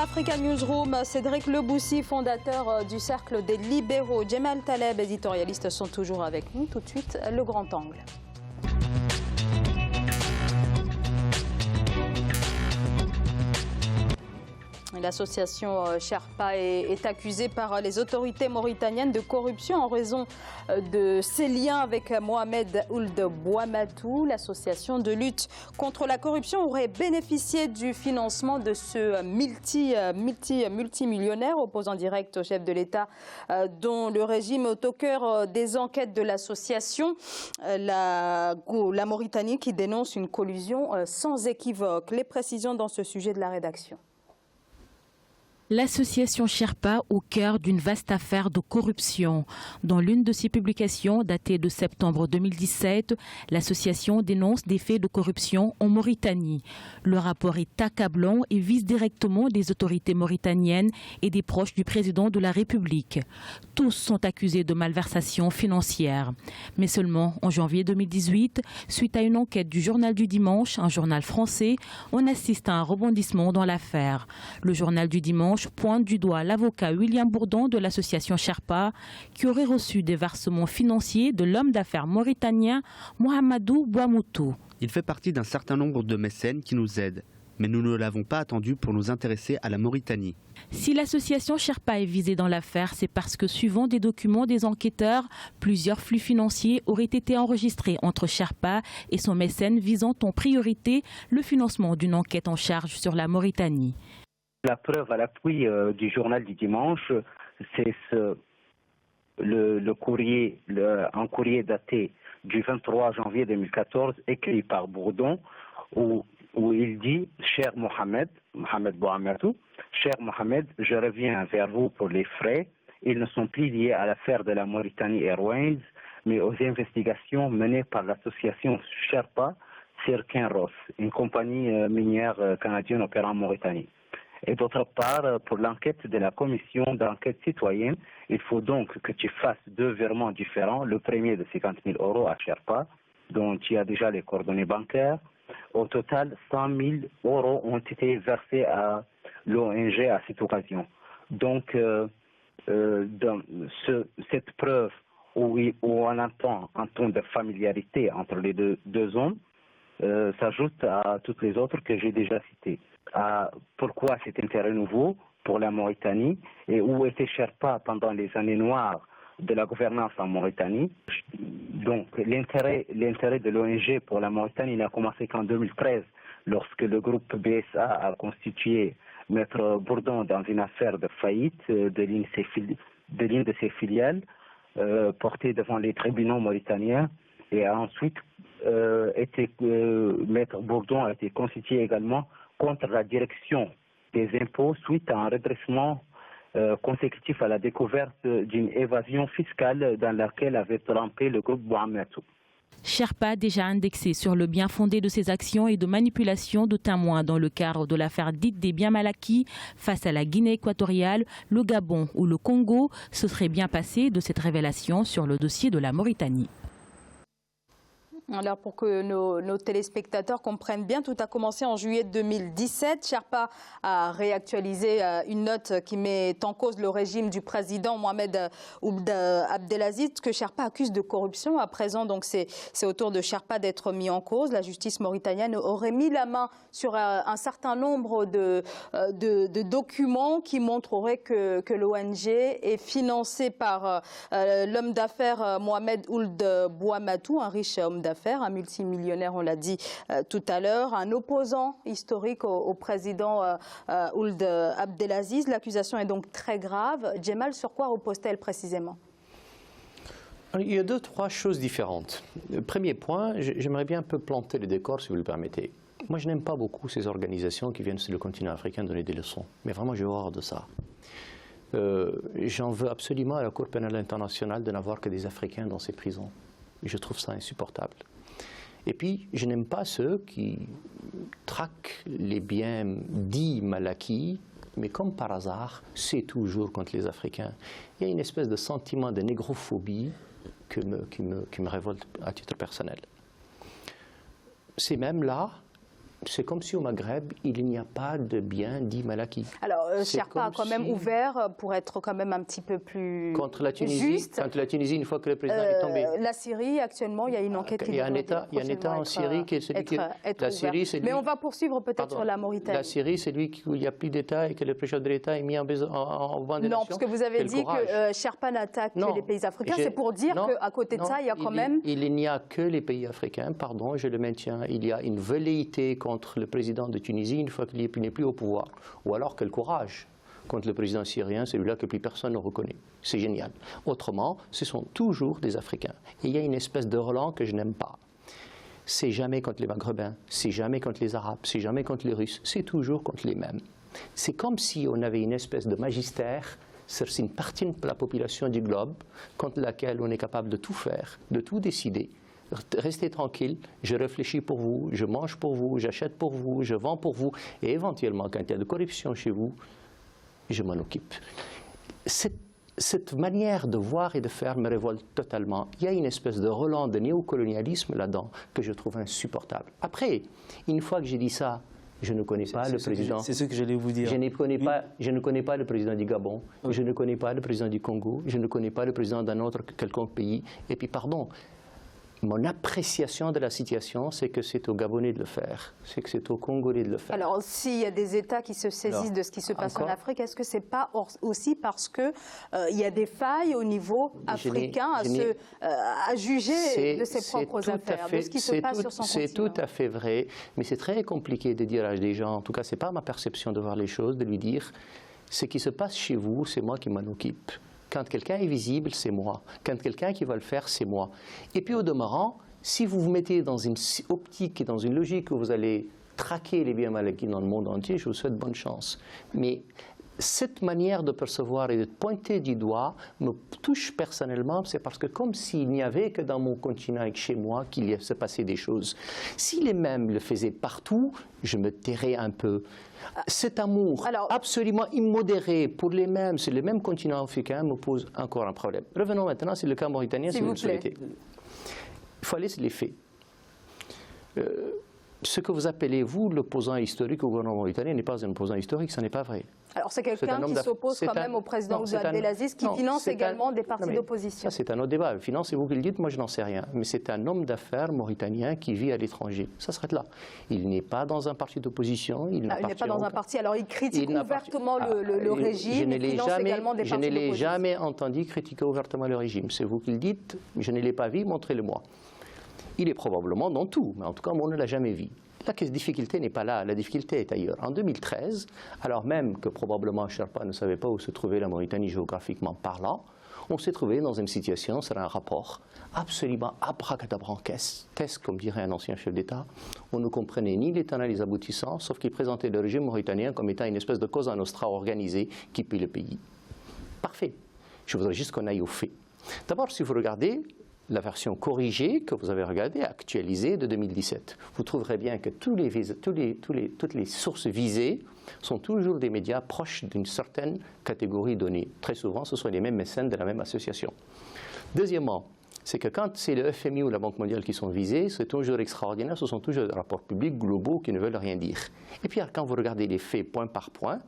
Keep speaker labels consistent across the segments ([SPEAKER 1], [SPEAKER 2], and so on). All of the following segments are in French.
[SPEAKER 1] Africa Newsroom, Cédric Leboussi, fondateur du Cercle des libéraux, Djemal Taleb, éditorialiste, sont toujours avec nous. Tout de suite, le grand angle. L'association Sherpa est accusée par les autorités mauritaniennes de corruption en raison de ses liens avec Mohamed Ould Bouamatou. L'association de lutte contre la corruption aurait bénéficié du financement de ce multimillionnaire opposant direct au chef de l'État, dont le régime est au cœur des enquêtes de l'association. La Mauritanie qui dénonce une collusion sans équivoque. Les précisions dans ce sujet de la rédaction.
[SPEAKER 2] L'association Sherpa au cœur d'une vaste affaire de corruption. Dans l'une de ses publications datée de septembre 2017, l'association dénonce des faits de corruption en Mauritanie. Le rapport est accablant et vise directement des autorités mauritaniennes et des proches du président de la République. Tous sont accusés de malversation financière. Mais seulement en janvier 2018, suite à une enquête du Journal du Dimanche, un journal français, on assiste à un rebondissement dans l'affaire. Le Journal du Dimanche pointe du doigt l'avocat William Bourdon de l'association Sherpa qui aurait reçu des versements financiers de l'homme d'affaires mauritanien Mohamedou Bouamatou.
[SPEAKER 3] Il fait partie d'un certain nombre de mécènes qui nous aident, mais nous ne l'avons pas attendu pour nous intéresser à la Mauritanie.
[SPEAKER 2] Si l'association Sherpa est visée dans l'affaire, c'est parce que suivant des documents des enquêteurs, plusieurs flux financiers auraient été enregistrés entre Sherpa et son mécène visant en priorité le financement d'une enquête en charge sur la Mauritanie.
[SPEAKER 4] La preuve à l'appui du journal du dimanche, c'est un courrier daté du 23 janvier 2014, écrit par Bourdon, où il dit « Cher Mohamed Bouamatou, cher Mohamed, je reviens vers vous pour les frais. Ils ne sont plus liés à l'affaire de la Mauritanie Airways, mais aux investigations menées par l'association Sherpa Sirkin Ross, une compagnie minière canadienne opérant en Mauritanie. Et d'autre part, pour l'enquête de la commission d'enquête citoyenne, il faut donc que tu fasses deux virements différents. Le premier de 50 000 € à Sherpa, dont tu as déjà les coordonnées bancaires. Au total, 100 000 € ont été versés à l'ONG à cette occasion. Donc, dans cette preuve où on entend un ton de familiarité entre les deux hommes, s'ajoute à toutes les autres que j'ai déjà citées. Pourquoi cet intérêt nouveau pour la Mauritanie et où était Sherpa pendant les années noires de la gouvernance en Mauritanie. Donc l'intérêt de l'ONG pour la Mauritanie n'a commencé qu'en 2013 lorsque le groupe BSA a constitué Maître Bourdon dans une affaire de faillite de l'une de ses filiales portée devant les tribunaux mauritaniens et ensuite Maître Bourdon a été constitué également contre la direction des impôts suite à un redressement consécutif à la découverte d'une évasion fiscale dans laquelle avait trempé le groupe Bouamatou.
[SPEAKER 2] Sherpa déjà indexé sur le bien fondé de ses actions et de manipulation de témoins dans le cadre de l'affaire dite des biens mal acquis face à la Guinée équatoriale, le Gabon ou le Congo, se serait bien passé de cette révélation sur le dossier de la Mauritanie.
[SPEAKER 1] Alors pour que nos téléspectateurs comprennent bien, tout a commencé en juillet 2017. Sherpa a réactualisé une note qui met en cause le régime du président Mohamed Ould Abdelaziz, que Sherpa accuse de corruption. À présent, donc c'est au tour de Sherpa d'être mis en cause. La justice mauritanienne aurait mis la main sur un certain nombre de documents qui montreraient que l'ONG est financée par l'homme d'affaires Mohamed Ould Bouamatou, un riche homme d'affaires, un multimillionnaire, on l'a dit tout à l'heure, un opposant historique au président Ould Abdelaziz. L'accusation est donc très grave. Djemal, sur quoi repose-t-elle précisément?
[SPEAKER 5] Il y a deux, trois choses différentes. Premier point, j'aimerais bien un peu planter le décor, si vous le permettez. Moi, je n'aime pas beaucoup ces organisations qui viennent sur le continent africain donner des leçons. Mais vraiment, j'ai horreur de ça. J'en veux absolument à la Cour pénale internationale de n'avoir que des Africains dans ces prisons. Je trouve ça insupportable. Et puis, je n'aime pas ceux qui traquent les biens dits mal acquis, mais comme par hasard, c'est toujours contre les Africains. Il y a une espèce de sentiment de négrophobie qui me révolte à titre personnel. Ces mêmes-là c'est comme si au Maghreb, il n'y a pas de bien dit Malaki.
[SPEAKER 1] Alors, Sherpa a quand même ouvert pour être quand même un petit peu plus
[SPEAKER 5] contre la Tunisie,
[SPEAKER 1] juste.
[SPEAKER 5] Contre la Tunisie, une fois que le président est tombé.
[SPEAKER 1] La Syrie, actuellement, il y a une enquête qui
[SPEAKER 5] il y a un État en Syrie qui est celui qui...
[SPEAKER 1] La Syrie, c'est lui... Mais on va poursuivre peut-être sur la Mauritanie.
[SPEAKER 5] La Syrie, c'est lui où il n'y a plus d'État et que le président de l'État est mis en banc des nations.
[SPEAKER 1] Non, parce que vous avez dit que Sherpa n'attaque que les pays africains. C'est pour dire qu'à côté de ça, il y a quand même...
[SPEAKER 5] Il n'y a que les pays africains, pardon, je le maintiens. Il y a une velléité contre le président de Tunisie une fois qu'il n'est plus au pouvoir. Ou alors quel courage contre le président syrien, celui-là que plus personne ne reconnaît. C'est génial. Autrement, ce sont toujours des Africains. Et il y a une espèce de relent que je n'aime pas. C'est jamais contre les Maghrébins, c'est jamais contre les Arabes, c'est jamais contre les Russes, c'est toujours contre les mêmes. C'est comme si on avait une espèce de magistère sur une partie de la population du globe contre laquelle on est capable de tout faire, de tout décider. Restez tranquille, je réfléchis pour vous, je mange pour vous, j'achète pour vous, je vends pour vous, et éventuellement, quand il y a de corruption chez vous, je m'en occupe. Cette manière de voir et de faire me révolte totalement. Il y a une espèce de relent de néocolonialisme là-dedans que je trouve insupportable. Après, une fois que j'ai dit ça, je ne connais pas le président.
[SPEAKER 6] C'est ce que j'allais vous dire.
[SPEAKER 5] Je ne connais pas le président du Gabon, je ne connais pas le président du Congo, je ne connais pas le président d'un autre quelconque pays. Et puis, pardon, mon appréciation de la situation, c'est que c'est aux Gabonais de le faire, c'est que c'est aux Congolais de le faire.
[SPEAKER 1] Alors, s'il y a des États qui se saisissent de ce qui se passe en Afrique, est-ce que ce n'est pas aussi parce qu'il y a des failles au niveau africain à juger de ses propres affaires, de ce qui se passe sur son continent?
[SPEAKER 5] C'est tout à fait vrai, mais c'est très compliqué de dire à des gens, en tout cas, ce n'est pas ma perception de voir les choses, de lui dire « ce qui se passe chez vous, c'est moi qui m'en occupe ». Quand quelqu'un est visible, c'est moi. Quand quelqu'un qui va le faire, c'est moi. Et puis au demeurant, si vous vous mettez dans une optique et dans une logique où vous allez traquer les biens mal acquis dans le monde entier, je vous souhaite bonne chance. Mais cette manière de percevoir et de pointer du doigt me touche personnellement, c'est parce que comme s'il n'y avait que dans mon continent et que chez moi qu'il se passait des choses. Si les mêmes le faisaient partout, je me tairais un peu. Cet amour absolument immodéré pour les mêmes, sur le même continent africain, me pose encore un problème. Revenons maintenant sur le cas mauritanien, si vous le souhaitez. Il faut aller sur les faits. Ce que vous appelez, vous, l'opposant historique au gouvernement mauritanien n'est pas un opposant historique, ce n'est pas vrai.
[SPEAKER 1] Alors c'est quelqu'un qui s'oppose quand même au président Ould Abdelaziz, qui finance également des partis d'opposition.
[SPEAKER 5] Ça, c'est un autre débat. Finance, c'est vous qui le dites, moi je n'en sais rien. Mais c'est un homme d'affaires mauritanien qui vit à l'étranger. Ça s'arrête là. Il n'est pas dans un parti d'opposition. Il n'est
[SPEAKER 1] pas dans un parti. Alors il critique ouvertement le régime, il finance également des partis d'opposition.
[SPEAKER 5] Je ne l'ai jamais entendu critiquer ouvertement le régime. C'est vous qui le dites, je ne l'ai pas vu, montrez-le-moi. Il est probablement dans tout, mais en tout cas, on ne l'a jamais vu. La difficulté n'est pas là, la difficulté est ailleurs. En 2013, alors même que probablement Sherpa ne savait pas où se trouvait la Mauritanie géographiquement parlant, on s'est trouvé dans une situation, sur un rapport absolument abracadabrantesque, comme dirait un ancien chef d'État. On ne comprenait ni les tenants ni les aboutissants, sauf qu'il présentait le régime mauritanien comme étant une espèce de Cosa Nostra organisée qui pille le pays. Parfait. Je voudrais juste qu'on aille aux faits. D'abord, si vous regardez la version corrigée que vous avez regardée, actualisée de 2017. Vous trouverez bien que toutes les sources visées sont toujours des médias proches d'une certaine catégorie donnée. Très souvent, ce sont les mêmes mécènes de la même association. Deuxièmement, c'est que quand c'est le FMI ou la Banque mondiale qui sont visés, c'est toujours extraordinaire, ce sont toujours des rapports publics globaux qui ne veulent rien dire. Et puis, quand vous regardez les faits point par point,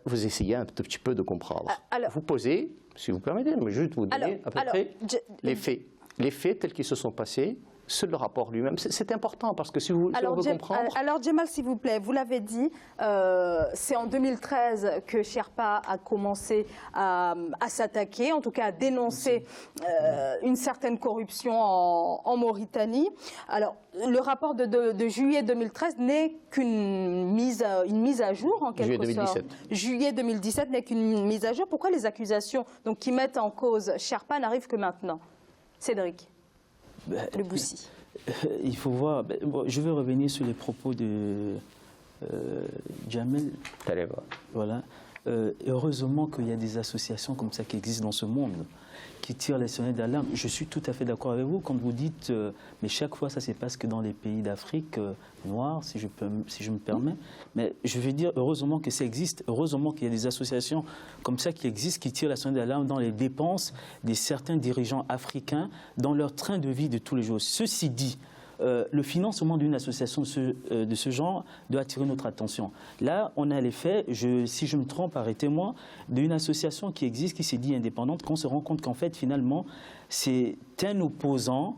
[SPEAKER 5] vous essayez un petit peu de comprendre. Vous posez, si vous permettez, mais juste vous donner à peu près les faits. Les faits tels qu'ils se sont passés sur le rapport lui-même. C'est important parce que si on veut comprendre...
[SPEAKER 1] Alors, Djemal, s'il vous plaît, vous l'avez dit, c'est en 2013 que Sherpa a commencé à s'attaquer, en tout cas à dénoncer une certaine corruption en Mauritanie. Alors, le rapport de juillet 2013 n'est qu'une mise à jour, en quelque sorte. Juillet 2017 n'est qu'une mise à jour. Pourquoi les accusations qui mettent en cause Sherpa n'arrivent que maintenant? Cédric Le Boussi.
[SPEAKER 6] Il faut voir, je vais revenir sur les propos de Jamel. Voilà. Heureusement qu'il y a des associations comme ça qui existent dans ce monde, qui tirent les sonnettes d'alarme. Je suis tout à fait d'accord avec vous quand vous dites, mais chaque fois ça se passe que dans les pays d'Afrique noire, si je me permets. Mais je veux dire, heureusement que ça existe, heureusement qu'il y a des associations comme ça qui existent, qui tirent la sonnette d'alarme dans les dépenses de certains dirigeants africains, dans leur train de vie de tous les jours. Ceci dit, le financement d'une association de ce genre doit attirer notre attention. Là, on a les faits, si je me trompe, arrêtez-moi, d'une association qui existe, qui s'est dit indépendante, qu'on se rend compte qu'en fait, finalement, c'est un opposant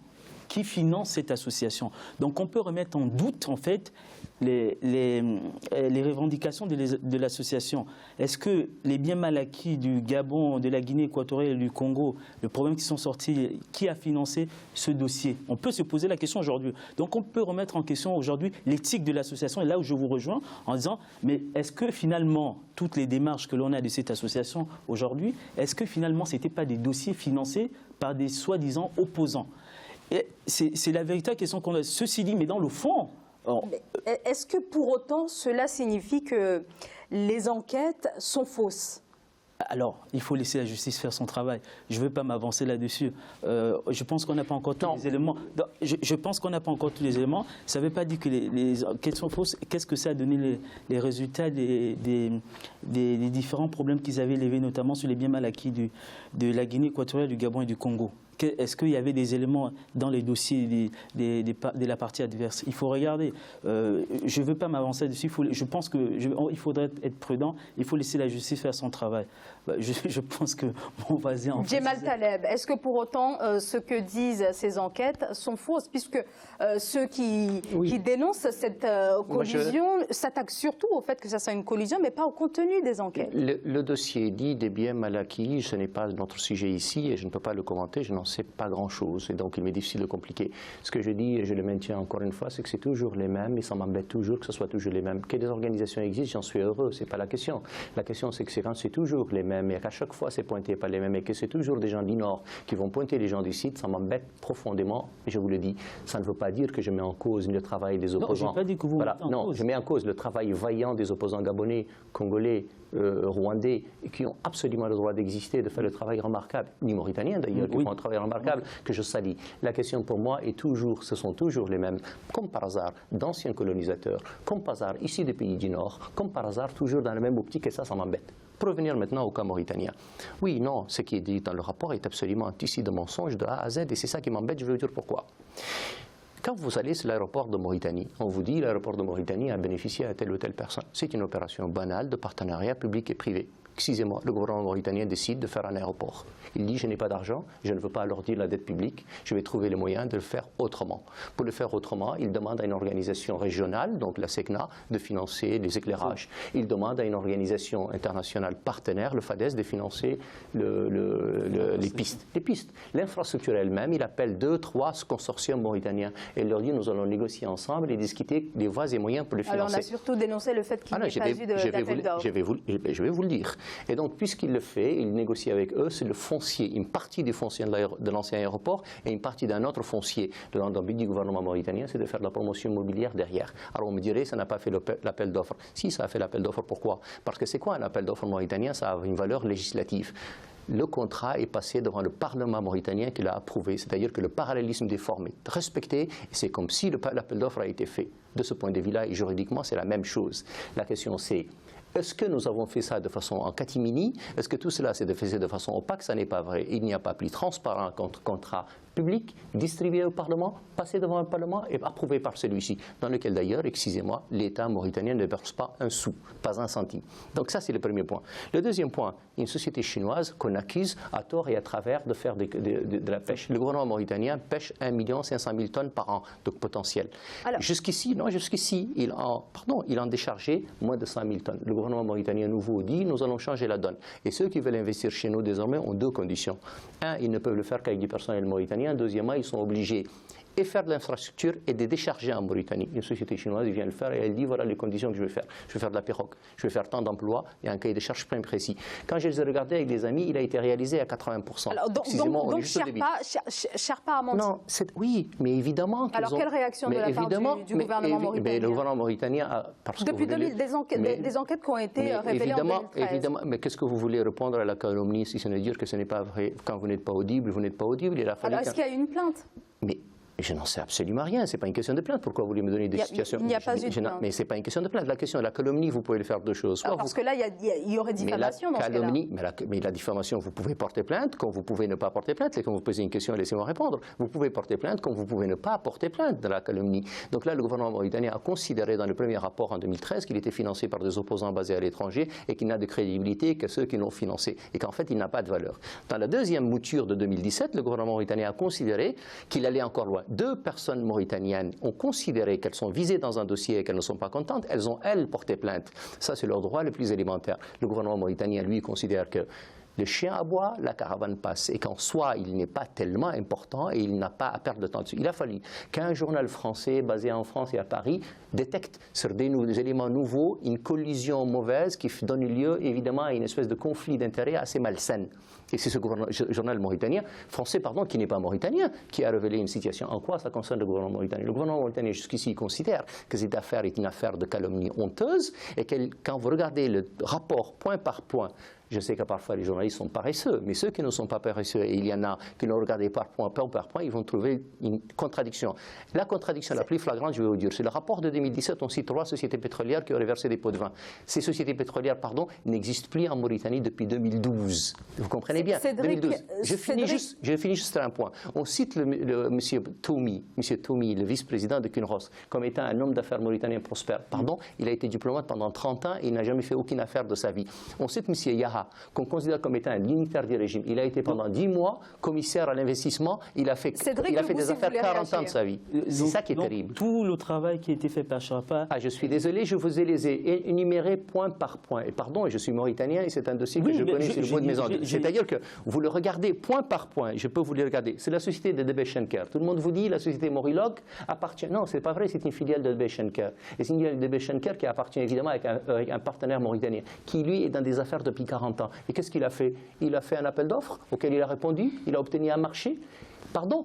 [SPEAKER 6] qui finance cette association. Donc on peut remettre en doute en fait les revendications de l'association. Est-ce que les biens mal acquis du Gabon, de la Guinée équatoriale et du Congo, le problème qui sont sortis, qui a financé ce dossier? On peut se poser la question aujourd'hui. Donc on peut remettre en question aujourd'hui l'éthique de l'association, et là où je vous rejoins en disant, mais est-ce que finalement toutes les démarches que l'on a de cette association aujourd'hui, est-ce que finalement ce n'étaient pas des dossiers financés par des soi-disant opposants? C'est la véritable question qu'on a. Ceci dit, mais dans le fond...
[SPEAKER 1] Est-ce que pour autant cela signifie que les enquêtes sont fausses?
[SPEAKER 6] Alors, il faut laisser la justice faire son travail. Je ne veux pas m'avancer là-dessus. Je pense qu'on n'a pas encore tous les éléments. Je pense qu'on n'a pas encore tous les éléments. Ça ne veut pas dire que les enquêtes sont fausses. Qu'est-ce que ça a donné les résultats des différents problèmes qu'ils avaient élevés, notamment sur les biens mal acquis de la Guinée équatoriale, du Gabon et du Congo? Est-ce qu'il y avait des éléments dans les dossiers de la partie adverse? Il faut regarder. Je ne veux pas m'avancer dessus. Je pense qu'il faudrait être prudent. Il faut laisser la justice faire son travail. Je pense que mon voisin...
[SPEAKER 1] Djemal Taleb, est-ce que pour autant ce que disent ces enquêtes sont fausses? Puisque ceux qui dénoncent cette collusion s'attaquent surtout au fait que ça soit une collusion, mais pas au contenu des enquêtes.
[SPEAKER 5] Le dossier dit des biens mal acquis, ce n'est pas notre sujet ici et je ne peux pas le commenter. Je n'en sais pas grand-chose et donc il m'est difficile de compliquer. Ce que je dis, et je le maintiens encore une fois, c'est que c'est toujours les mêmes et ça m'embête toujours que ce soit toujours les mêmes. Que des organisations existent, j'en suis heureux, ce n'est pas la question. La question, c'est que c'est toujours les mêmes et qu'à chaque fois c'est pointé par les mêmes et que c'est toujours des gens du Nord qui vont pointer les gens du Sud, ça m'embête profondément et je vous le dis. Ça ne veut pas dire que je mets en cause le travail des opposants.
[SPEAKER 6] Non, je n'ai pas dit que vous mettez en cause.
[SPEAKER 5] Je mets en cause le travail vaillant des opposants gabonais, congolais, rwandais, qui ont absolument le droit d'exister, de faire le travail remarquable, ni mauritaniens d'ailleurs, qui font un travail remarquable, que je salue. La question pour moi est toujours, ce sont toujours les mêmes, comme par hasard, d'anciens colonisateurs, comme par hasard, ici des pays du Nord, comme par hasard, toujours dans la même optique, et ça m'embête. Pour revenir maintenant au cas mauritanien. Oui, non, ce qui est dit dans le rapport est absolument ici de mensonge de A à Z, et c'est ça qui m'embête, je vais vous dire pourquoi. Quand vous allez sur l'aéroport de Mauritanie, on vous dit l'aéroport de Mauritanie a bénéficié à telle ou telle personne. C'est une opération banale de partenariat public et privé. Excusez-moi, le gouvernement mauritanien décide de faire un aéroport. Il dit, je n'ai pas d'argent, je ne veux pas alourdir la dette publique, je vais trouver les moyens de le faire autrement. Pour le faire autrement, il demande à une organisation régionale, donc la SECNA, de financer les éclairages. Il demande à une organisation internationale partenaire, le FADES, de financer les pistes. Les pistes. L'infrastructure elle-même, il appelle 2, 3 consortiums mauritaniens et il leur dit, nous allons négocier ensemble et discuter des voies et moyens pour les financer.
[SPEAKER 1] Alors on a surtout dénoncé le fait qu'il n'y ait pas eu d'appel d'offres.
[SPEAKER 5] Je vais vous le dire. Et donc, puisqu'il le fait, il négocie avec eux, c'est le foncier, une partie du foncier de l'ancien aéroport et une partie d'un autre foncier de l'ambit du gouvernement mauritanien, c'est de faire de la promotion immobilière derrière. Alors on me dirait, ça n'a pas fait l'appel d'offres. Si, ça a fait l'appel d'offres, pourquoi? Parce que c'est quoi un appel d'offres mauritanien? Ça a une valeur législative. Le contrat est passé devant le Parlement mauritanien qui l'a approuvé, c'est-à-dire que le parallélisme des formes est respecté et c'est comme si l'appel d'offres a été fait. De ce point de vue-là, et juridiquement, c'est la même chose. La question c'est, est-ce que nous avons fait ça de façon en catimini? Est-ce que tout cela s'est fait de façon opaque? Ça n'est pas vrai. Il n'y a pas plus transparent qu'un contrat public, distribué au Parlement, passé devant le Parlement et approuvé par celui-ci, dans lequel d'ailleurs, excusez-moi, l'État mauritanien ne verse pas un sou, pas un centime. Donc ça, c'est le premier point. Le deuxième point, une société chinoise qu'on accuse à tort et à travers de faire de la pêche. Le gouvernement mauritanien pêche 1 500 000 tonnes par an de potentiel. Jusqu'ici, il en déchargeait moins de 100 000 tonnes. Le gouvernement mauritanien nouveau dit, nous allons changer la donne. Et ceux qui veulent investir chez nous désormais ont 2 conditions. Un, ils ne peuvent le faire qu'avec du personnel mauritanien. Deuxièmement, ils sont obligés et faire de l'infrastructure et de décharger en Mauritanie. Une société chinoise vient le faire et elle dit voilà les conditions que je vais faire. Je vais faire de la pirogue, je vais faire tant d'emplois et un cahier de charges bien précis. Quand je les ai regardés avec des amis, il a été réalisé à 80%.
[SPEAKER 1] Alors, donc Sherpa a menti.
[SPEAKER 5] Non, oui, mais évidemment qu'ils
[SPEAKER 1] Alors quelle réaction de la part du gouvernement mauritanien?
[SPEAKER 5] Le gouvernement mauritanien a...
[SPEAKER 1] Depuis 2000, des enquêtes qui ont été révélées en 2013.
[SPEAKER 5] Évidemment, mais qu'est-ce que vous voulez répondre à la calomnie si ce n'est dire que ce n'est pas vrai? Quand vous n'êtes pas audible, vous n'êtes pas audible.
[SPEAKER 1] Alors est-ce qu'il y a eu une plainte?
[SPEAKER 5] Mais Je n'en sais absolument rien, ce n'est pas une question de plainte. Pourquoi vous voulez me donner des situations?
[SPEAKER 1] Il n'y a pas eu de plainte.
[SPEAKER 5] Mais ce n'est pas une question de plainte. La question de la calomnie, vous pouvez le faire deux choses.
[SPEAKER 1] Parce que là, il y aurait diffamation dans ce cas-là.
[SPEAKER 5] Mais la diffamation, vous pouvez porter plainte, comme vous pouvez ne pas porter plainte. Et quand vous posez une question, laissez-moi répondre. Vous pouvez porter plainte, comme vous pouvez ne pas porter plainte de la calomnie. Donc là, le gouvernement mauritanien a considéré dans le premier rapport en 2013 qu'il était financé par des opposants basés à l'étranger et qu'il n'a de crédibilité que ceux qui l'ont financé. Et qu'en fait, il n'a pas de valeur. Dans la deuxième mouture de 2017, le gouvernement mauritanien a considéré qu'il allait encore loin. Deux personnes mauritaniennes ont considéré qu'elles sont visées dans un dossier et qu'elles ne sont pas contentes, elles ont, elles, porté plainte. Ça, c'est leur droit le plus élémentaire. Le gouvernement mauritanien, lui, considère que le chien aboie, la caravane passe, et qu'en soi, il n'est pas tellement important et il n'a pas à perdre de temps dessus. Il a fallu qu'un journal français basé en France et à Paris détecte sur des éléments nouveaux une collision mauvaise qui donne lieu évidemment à une espèce de conflit d'intérêts assez malsaine. Et c'est ce journal mauritanien, français pardon, qui n'est pas mauritanien, qui a révélé une situation. En quoi ça concerne le gouvernement mauritanien? Le gouvernement mauritanien jusqu'ici considère que cette affaire est une affaire de calomnie honteuse et que quand vous regardez le rapport point par point, je sais que parfois les journalistes sont paresseux, mais ceux qui ne sont pas paresseux, et il y en a qui l'ont regardé par point par point, ils vont trouver une contradiction. La contradiction la plus flagrante, je vais vous dire, c'est le rapport de 2017, on cite 3 sociétés pétrolières qui auraient versé des pots de vin. Ces sociétés pétrolières, pardon, n'existent plus en Mauritanie depuis 2012. Vous comprenez bien?
[SPEAKER 1] Cédric,
[SPEAKER 5] 2012. Je finis juste sur un point. On cite monsieur Toumi, le vice-président de Kinross, comme étant un homme d'affaires mauritanien prospère. Pardon, il a été diplomate pendant 30 ans et il n'a jamais fait aucune affaire de sa vie. On cite monsieur Yaha, qu'on considère comme étant un dignitaire du régime. Il a été pendant 10 mois commissaire à l'investissement. Il a fait des affaires 40 ans de sa vie. C'est ça qui est terrible.
[SPEAKER 6] Tout le travail qui a été fait par Sharpa...
[SPEAKER 5] Ah, je suis désolé, je vous ai les ai énumérés point par point. Et pardon, je suis mauritanien et c'est un dossier que je connais sur le bout de mes ongles. C'est-à-dire que vous le regardez point par point, je peux vous le regarder. C'est la société de DB Schenker. Tout le monde vous dit la société Morilog appartient... Non, c'est pas vrai, c'est une filiale de DB Schenker. Et c'est une filiale de DB Schenker qui appartient évidemment avec un partenaire mauritanien, qui lui est dans des affaires depuis 40 ans. Et qu'est-ce qu'il a fait? Il a fait un appel d'offres auquel il a répondu, il a obtenu un marché. Pardon,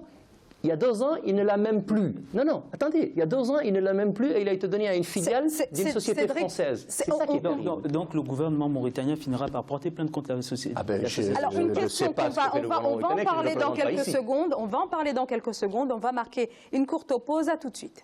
[SPEAKER 5] il y a 2 ans, il ne l'a même plus. Non, attendez, il y a 2 ans, il ne l'a même plus et il a été donné à une filiale d'une société française. C'est ça qui est terrible.
[SPEAKER 6] Donc le gouvernement mauritanien finira par porter plainte contre la société.
[SPEAKER 1] Alors une question qu'on va en parler dans quelques secondes. On va en parler dans quelques secondes. On va marquer une courte pause. À tout de suite.